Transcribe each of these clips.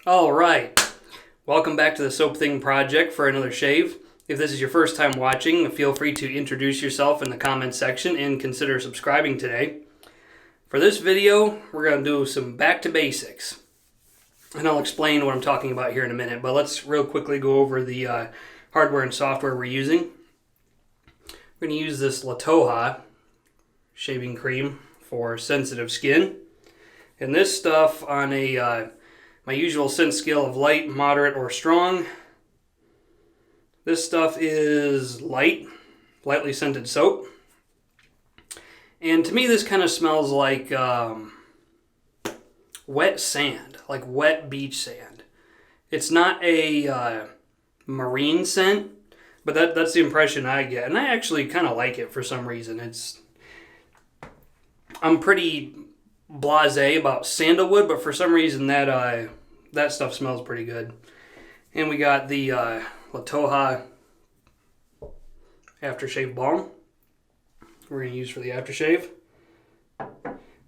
Alright, welcome back to the Soap Thing Project for another shave. If this is your first time watching, feel free to introduce yourself in the comments section and consider subscribing today. For this video, we're going to do some back to basics. And I'll explain what I'm talking about here in a minute, but let's real quickly go over the hardware and software we're using. We're going to use this Toja shaving cream for sensitive skin. And this stuff on a my usual scent scale of light, moderate, or strong. This stuff is lightly scented soap. And to me this kind of smells like wet sand, like wet beach sand. It's not a marine scent, but that's the impression I get. And I actually kind of like it for some reason. I'm pretty blasé about sandalwood, but for some reason that stuff smells pretty good. And we got the Toja Aftershave Balm we're going to use for the aftershave.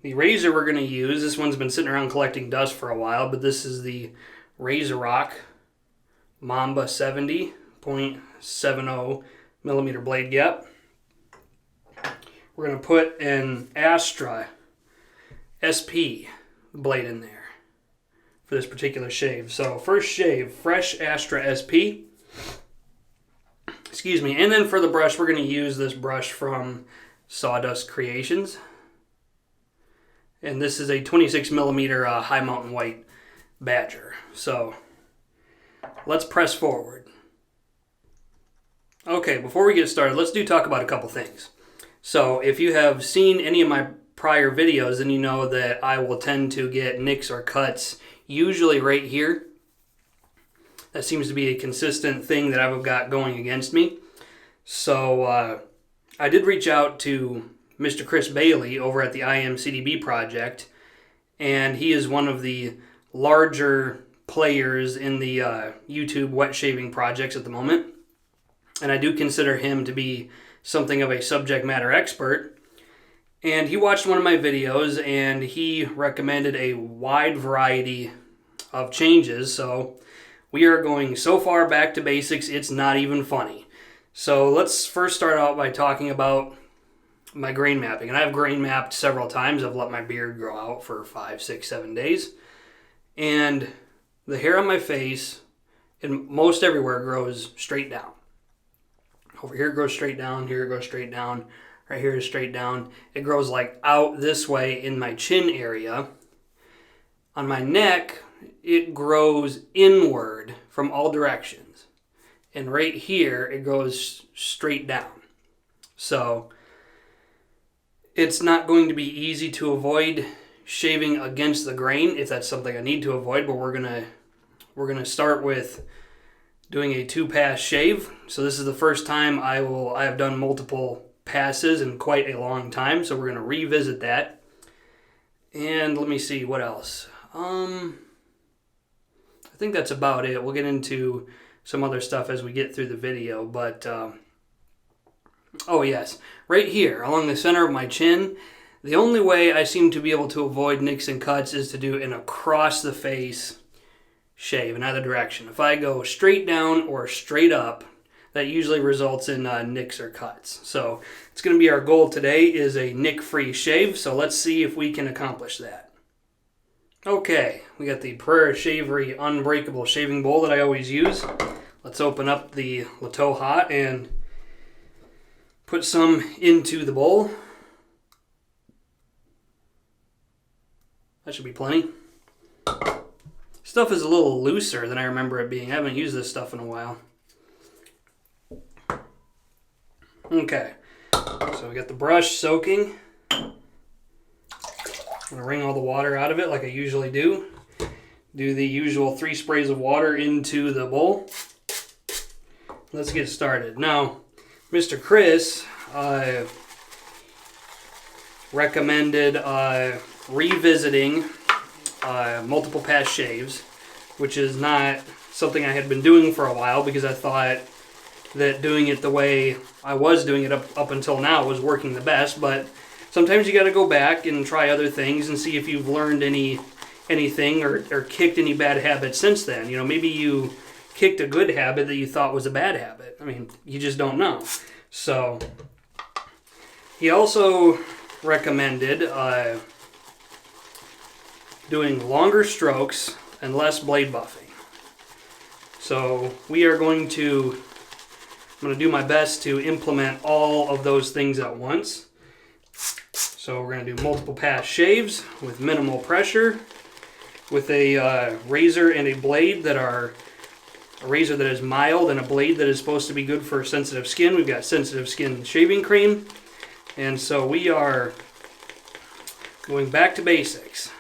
The razor we're going to use, this one's been sitting around collecting dust for a while, but this is the RazoRock Mamba 70.70 millimeter blade gap. We're going to put an Astra SP blade in there for this particular shave. So first shave, fresh Astra SP. Excuse me. And then for the brush, we're going to use this brush from Sawdust Creations. And this is a 26 millimeter high mountain white badger. So let's press forward. Okay, before we get started, let's talk about a couple things. So if you have seen any of my prior videos, then you know that I will tend to get nicks or cuts, usually right here. That seems to be a consistent thing that I've got going against me. So I did reach out to Mr. Chris Bailey over at the IAMCDB project, and he is one of the larger players in the YouTube wet shaving projects at the moment. And I do consider him to be something of a subject matter expert. And he watched one of my videos and he recommended a wide variety of changes. So we are going so far back to basics, it's not even funny. So let's first start out by talking about my grain mapping. And I've grain mapped several times. I've let my beard grow out for 5, 6, 7 days. And the hair on my face and most everywhere grows straight down. Over here it grows straight down, here it goes straight down. Right here is straight down. It grows like out this way in my chin area. On my neck, it grows inward from all directions. And right here, it goes straight down. So it's not going to be easy to avoid shaving against the grain if that's something I need to avoid, but we're gonna start with doing a 2-pass shave. So this is the first time I have done multiple passes in quite a long time, so we're going to revisit that. And let me see what else. I think that's about it. We'll get into some other stuff as we get through the video, but oh yes, right here along the center of my chin, the only way I seem to be able to avoid nicks and cuts is to do an across the face shave in either direction. If I go straight down or straight up, that usually results in nicks or cuts. So it's going to be our goal today is a nick-free shave. So let's see if we can accomplish that. Okay, we got the Pereira Shavery Unbreakable shaving bowl that I always use. Let's open up the Toja and put some into the bowl. That should be plenty. Stuff is a little looser than I remember it being. I haven't used this stuff in a while. Okay, so we got the brush soaking. I'm going to wring all the water out of it like I usually do. Do the usual 3 sprays of water into the bowl. Let's get started. Now, Mr. Chris recommended revisiting multiple pass shaves, which is not something I had been doing for a while because I thought that doing it the way I was doing it up until now was working the best, but sometimes you got to go back and try other things and see if you've learned any anything or kicked any bad habits since then. You know, maybe you kicked a good habit that you thought was a bad habit. I mean, you just don't know. So he also recommended doing longer strokes and less blade buffing. So we are going to, I'm going to do my best to implement all of those things at once. So we're going to do multiple pass shaves with minimal pressure, with a razor and a blade that are a razor that is mild and a blade that is supposed to be good for sensitive skin. We've got sensitive skin shaving cream. And so we are going back to basics.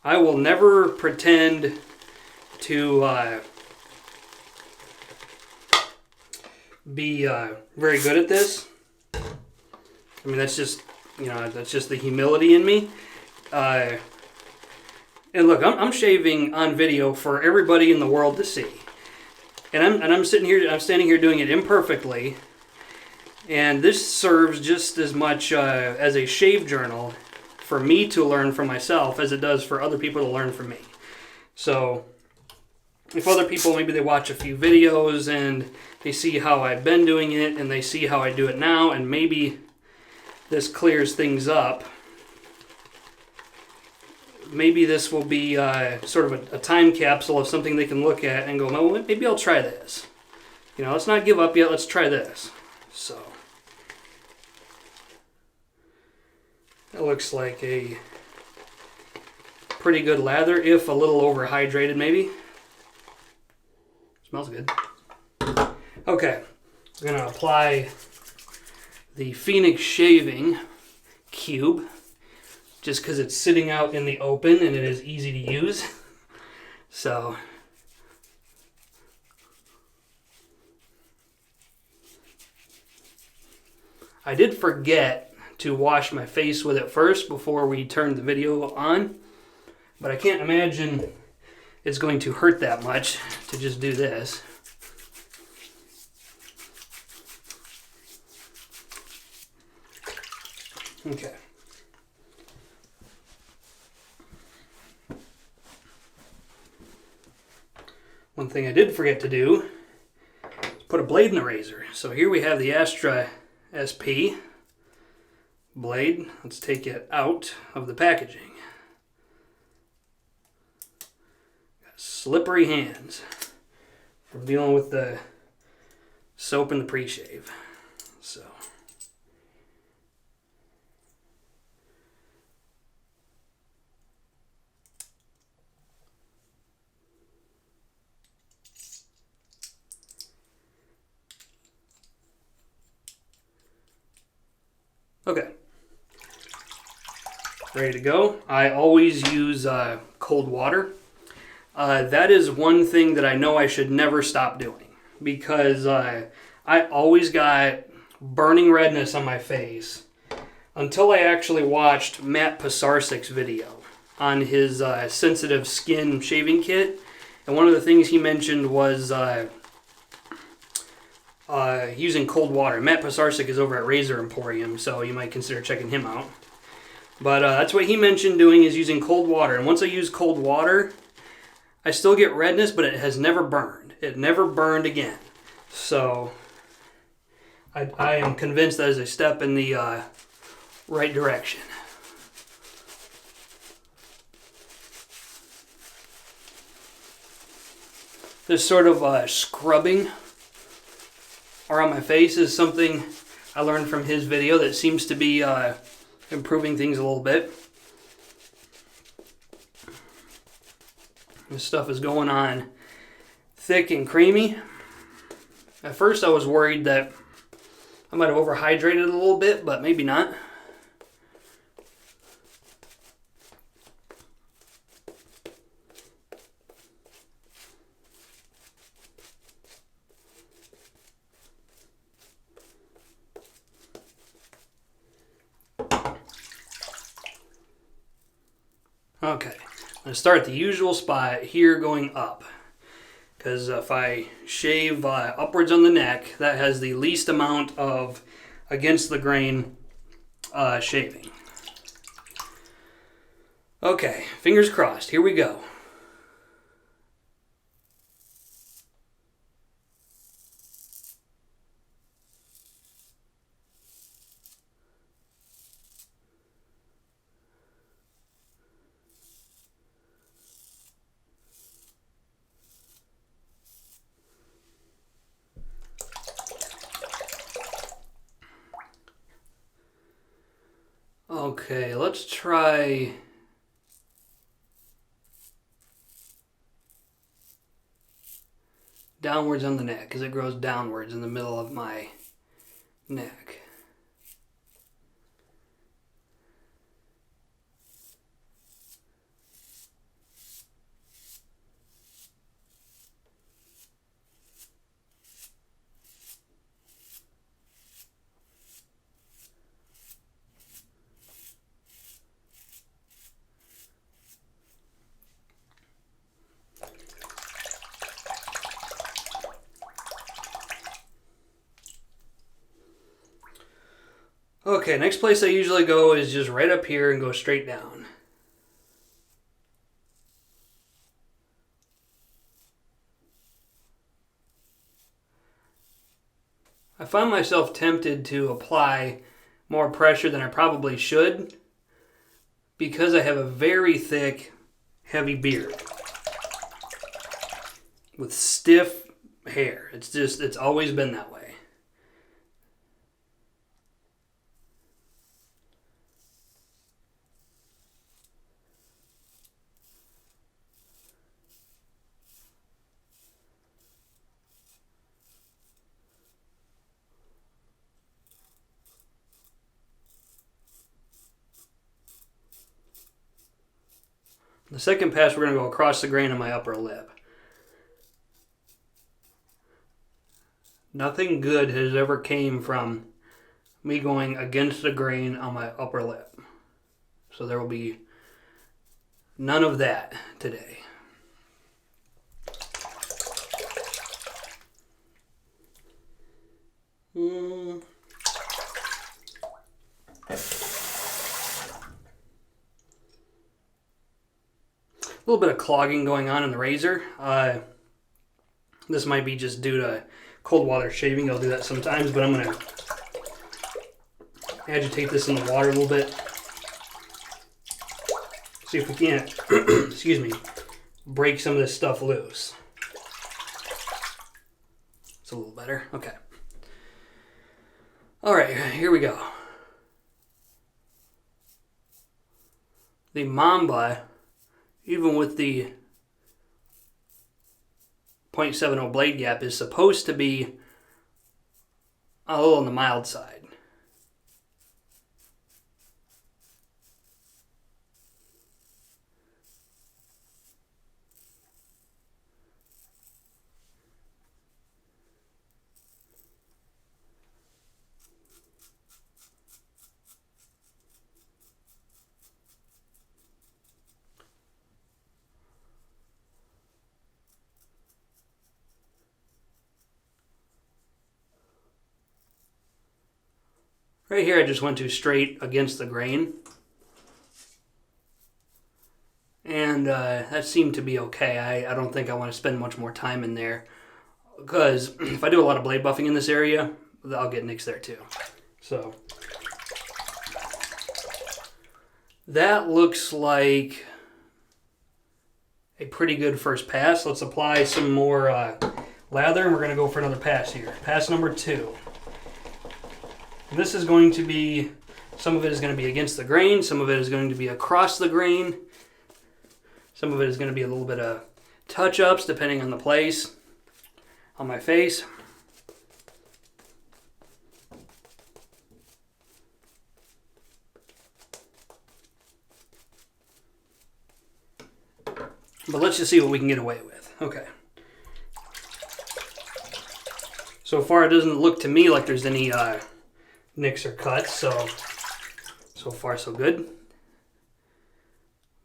I will never pretend to be very good at this. I mean, that's just, you know, that's just the humility in me. And look, I'm shaving on video for everybody in the world to see. And I'm standing here doing it imperfectly. And this serves just as much as a shave journal for me to learn from myself as it does for other people to learn from me. So if other people, maybe they watch a few videos and they see how I've been doing it and they see how I do it now, and maybe this clears things up. Maybe this will be sort of a time capsule of something they can look at and go, no, maybe I'll try this. You know, let's not give up yet, let's try this. So that looks like a pretty good lather, if a little overhydrated maybe. Smells good. Okay, I'm going to apply the Phoenix Shaving Cube, just because it's sitting out in the open and it is easy to use. So I did forget to wash my face with it first before we turned the video on, but I can't imagine it's going to hurt that much to just do this. Okay. One thing I did forget to do is put a blade in the razor. So here we have the Astra SP blade. Let's take it out of the packaging. Got slippery hands from dealing with the soap and the pre-shave. So okay. Ready to go. I always use cold water. That is one thing that I know I should never stop doing, because I always got burning redness on my face until I actually watched Matt Pisarcik's video on his sensitive skin shaving kit. And one of the things he mentioned was using cold water. Matt Pisarcik is over at Razor Emporium, so you might consider checking him out. But that's what he mentioned doing, is using cold water. And once I use cold water, I still get redness, but it has never burned. It never burned again. So I am convinced that is a step in the right direction. This sort of scrubbing around my face is something I learned from his video that seems to be improving things a little bit. This stuff is going on thick and creamy. At first I was worried that I might have overhydrated a little bit, but maybe not. Okay, I'm going to start at the usual spot here going up, because if I shave upwards on the neck, that has the least amount of against the grain shaving. Okay, fingers crossed. Here we go. Okay, let's try downwards on the neck, because it grows downwards in the middle of my neck. Okay, next place I usually go is just right up here and go straight down. I find myself tempted to apply more pressure than I probably should because I have a very thick, heavy beard with stiff hair. It's always been that way. The second pass, we're going to go across the grain of my upper lip. Nothing good has ever came from me going against the grain on my upper lip. So there will be none of that today. A little bit of clogging going on in the razor. This might be just due to cold water shaving. I'll do that sometimes, but I'm going to agitate this in the water a little bit. See if we can't, excuse me, break some of this stuff loose. It's a little better. Okay. All right, here we go. The Mamba, even with the 0.70 blade gap, is supposed to be a little on the mild side. Right here I just went to straight against the grain. And that seemed to be okay. I don't think I want to spend much more time in there, because if I do a lot of blade buffing in this area, I'll get nicks there too. So that looks like a pretty good first pass. Let's apply some more lather, and we're going to go for another pass here. Pass number 2. And this is going to be, some of it is going to be against the grain, some of it is going to be across the grain, some of it is going to be a little bit of touch-ups depending on the place on my face. But let's just see what we can get away with. Okay. So far it doesn't look to me like there's any nicks or cuts, so far so good.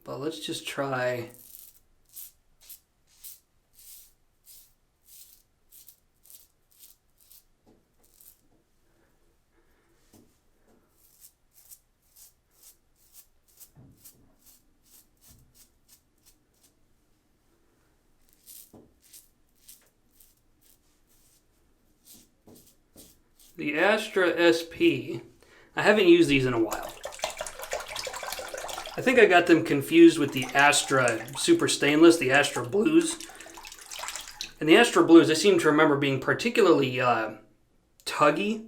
But let's just try The Astra SP, I haven't used these in a while. I think I got them confused with the Astra Super Stainless, the Astra Blues. And the Astra Blues, I seem to remember being particularly tuggy.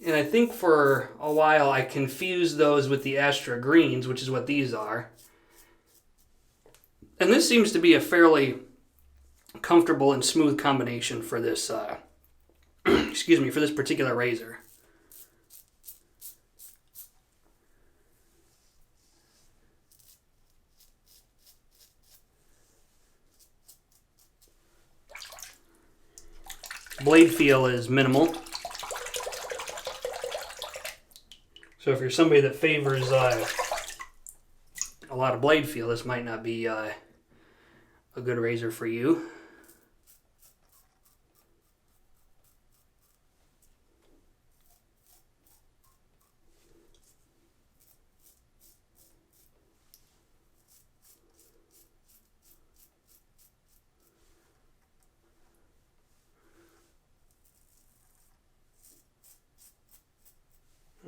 And I think for a while I confused those with the Astra Greens, which is what these are. And this seems to be a fairly comfortable and smooth combination for this, excuse me, for this particular razor. Blade feel is minimal. So if you're somebody that favors a lot of blade feel, this might not be a good razor for you.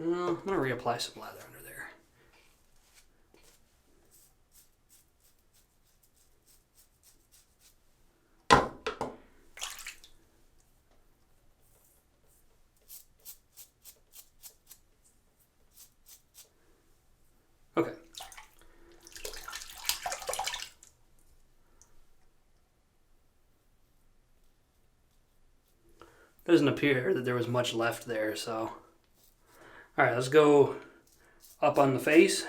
I'm going to reapply some lather under there. Okay. Doesn't appear that there was much left there, so... Alright, let's go up on the face.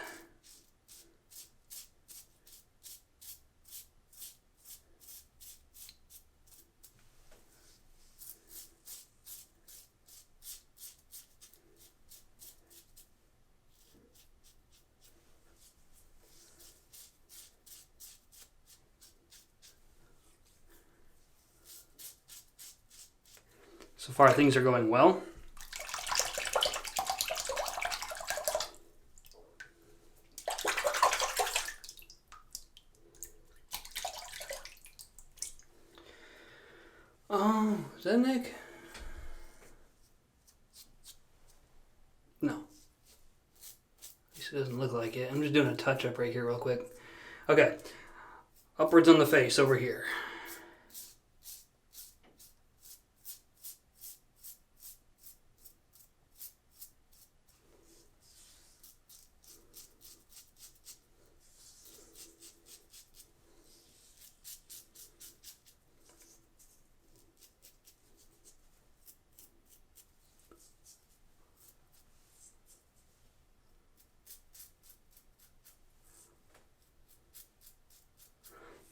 So far, things are going well. Oh, is that Nick? No. At least it doesn't look like it. I'm just doing a touch-up right here real quick. Okay. Upwards on the face over here.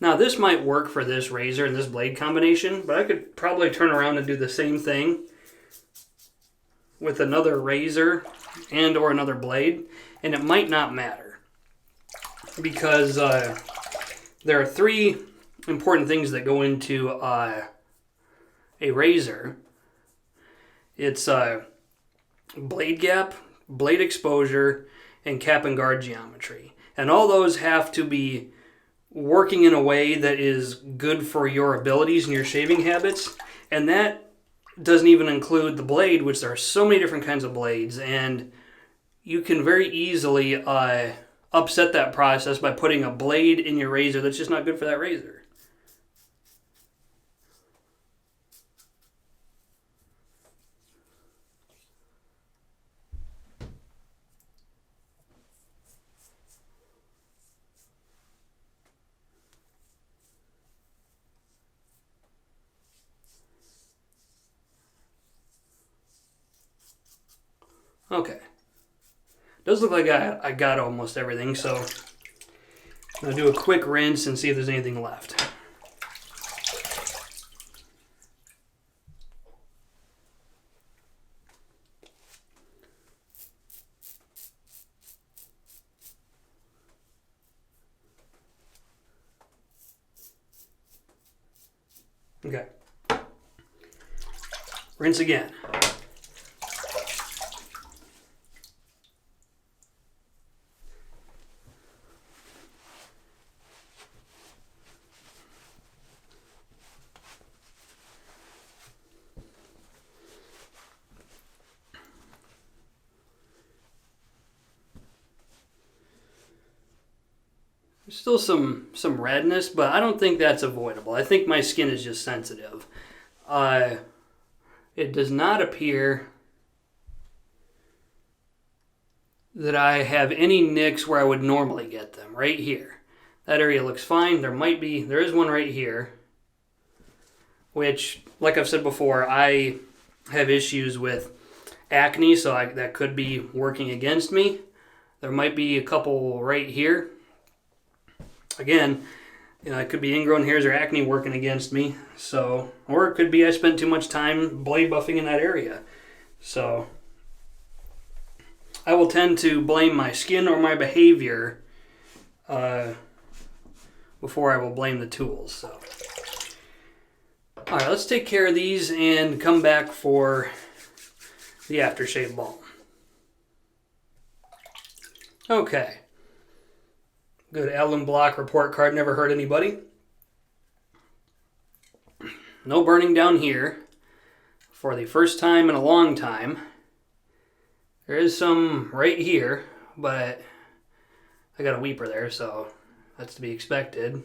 Now this might work for this razor and this blade combination, but I could probably turn around and do the same thing with another razor and or another blade, and it might not matter. Because there are three important things that go into a razor. It's blade gap, blade exposure, and cap and guard geometry. And all those have to be working in a way that is good for your abilities and your shaving habits. And that doesn't even include the blade, which there are so many different kinds of blades. And you can very easily upset that process by putting a blade in your razor that's just not good for that razor. Okay. Does look like I got almost everything, so I'm going to do a quick rinse and see if there's anything left. Okay. Rinse again. There's still some redness, but I don't think that's avoidable. I think my skin is just sensitive. It does not appear that I have any nicks where I would normally get them, right here. That area looks fine. There is one right here, which, like I've said before, I have issues with acne, so that could be working against me. There might be a couple right here. Again, it could be ingrown hairs or acne working against me. So, or it could be I spent too much time blade buffing in that area. So, I will tend to blame my skin or my behavior before I will blame the tools. So, all right, let's take care of these and come back for the aftershave balm. Okay. Good Ellen Block report card, never hurt anybody. No burning down here for the first time in a long time. There is some right here, but I got a weeper there, so that's to be expected.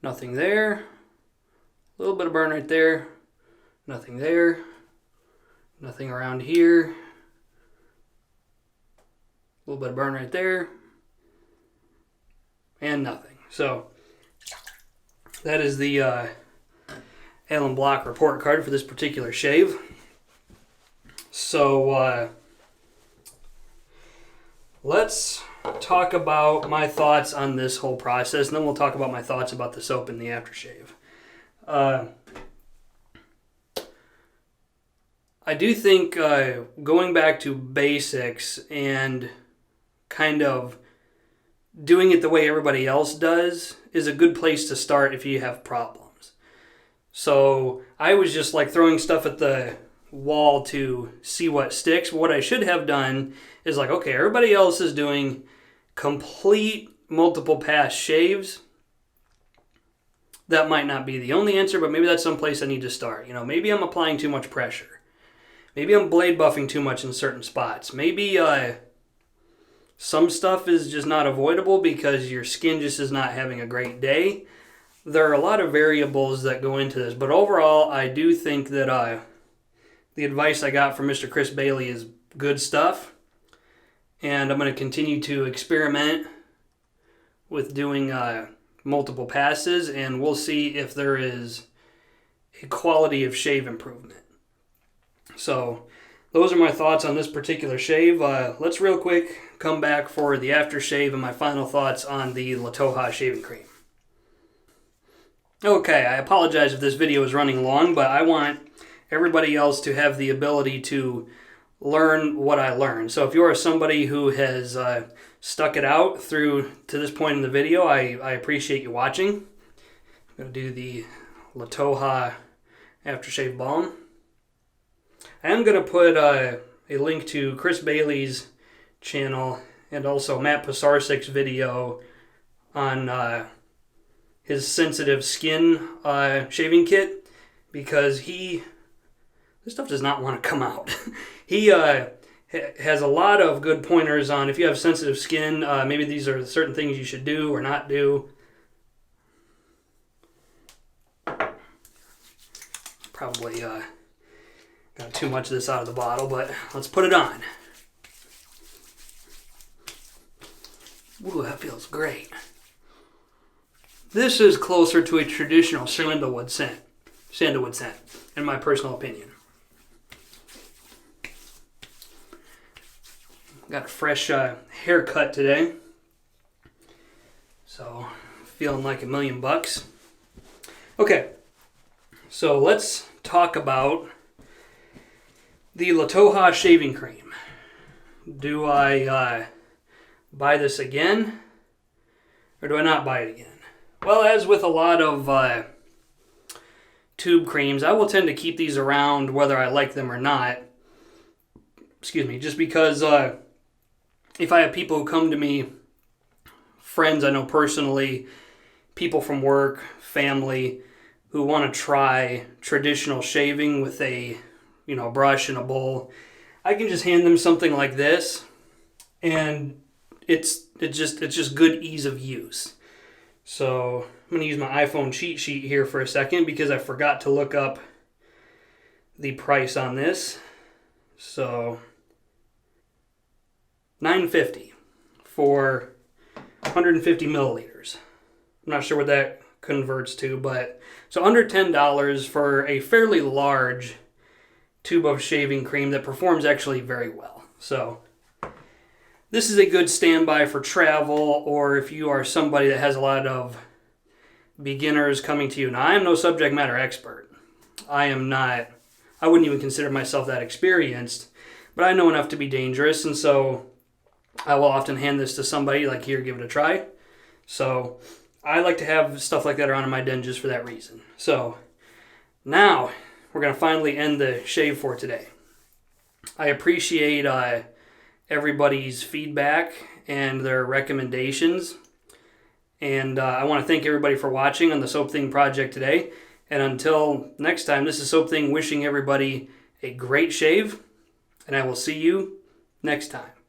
Nothing there. A little bit of burn right there. Nothing there. Nothing around here. A little bit of burn right there. And nothing. So, that is the Allen Block report card for this particular shave. So, let's talk about my thoughts on this whole process, and then we'll talk about my thoughts about the soap and the aftershave. I do think going back to basics and kind of doing it the way everybody else does is a good place to start if you have problems. So I was just like throwing stuff at the wall to see what sticks. What I should have done is like, okay, everybody else is doing complete multiple pass shaves. That might not be the only answer, but maybe that's someplace I need to start. Maybe I'm applying too much pressure. Maybe I'm blade buffing too much in certain spots. Maybe some stuff is just not avoidable because your skin just is not having a great day. There are a lot of variables that go into this, but overall, I do think that the advice I got from Mr. Chris Bailey is good stuff, and I'm going to continue to experiment with doing multiple passes, and we'll see if there is a quality of shave improvement. So, those are my thoughts on this particular shave. Let's real quick come back for the aftershave and my final thoughts on the Toja shaving cream. Okay, I apologize if this video is running long, but I want everybody else to have the ability to learn what I learned. So if you are somebody who has stuck it out through to this point in the video, I appreciate you watching. I'm going to do the Toja aftershave balm. I am going to put a link to Chris Bailey's channel and also Matt Pisarsik's video on his sensitive skin shaving kit, because this stuff does not want to come out. He has a lot of good pointers on if you have sensitive skin, maybe these are certain things you should do or not do. Probably got too much of this out of the bottle, but let's put it on. Ooh, that feels great. This is closer to a traditional sandalwood scent, in my personal opinion. Got a fresh haircut today, so feeling like $1,000,000. Okay, so let's talk about the Toja shaving cream. Do I buy this again, or do I not buy it again? Well, as with a lot of tube creams, I will tend to keep these around whether I like them or not. Excuse me, just because if I have people who come to me, friends I know personally, people from work, family, who want to try traditional shaving with a brush and a bowl, I can just hand them something like this, and it's just good ease of use. So I'm going to use my iPhone cheat sheet here for a second because I forgot to look up the price on this. So $9.50 for 150 milliliters. I'm not sure what that converts to, but so under $10 for a fairly large tube of shaving cream that performs actually very well. So this is a good standby for travel, or if you are somebody that has a lot of beginners coming to you. Now, I am no subject matter expert. I wouldn't even consider myself that experienced, but I know enough to be dangerous, and so I will often hand this to somebody, like, here, give it a try. So I like to have stuff like that around in my den just for that reason. So now we're going to finally end the shave for today. I appreciate everybody's feedback and their recommendations. And I want to thank everybody for watching on the Soap Thing project today. And until next time, this is Soap Thing wishing everybody a great shave. And I will see you next time.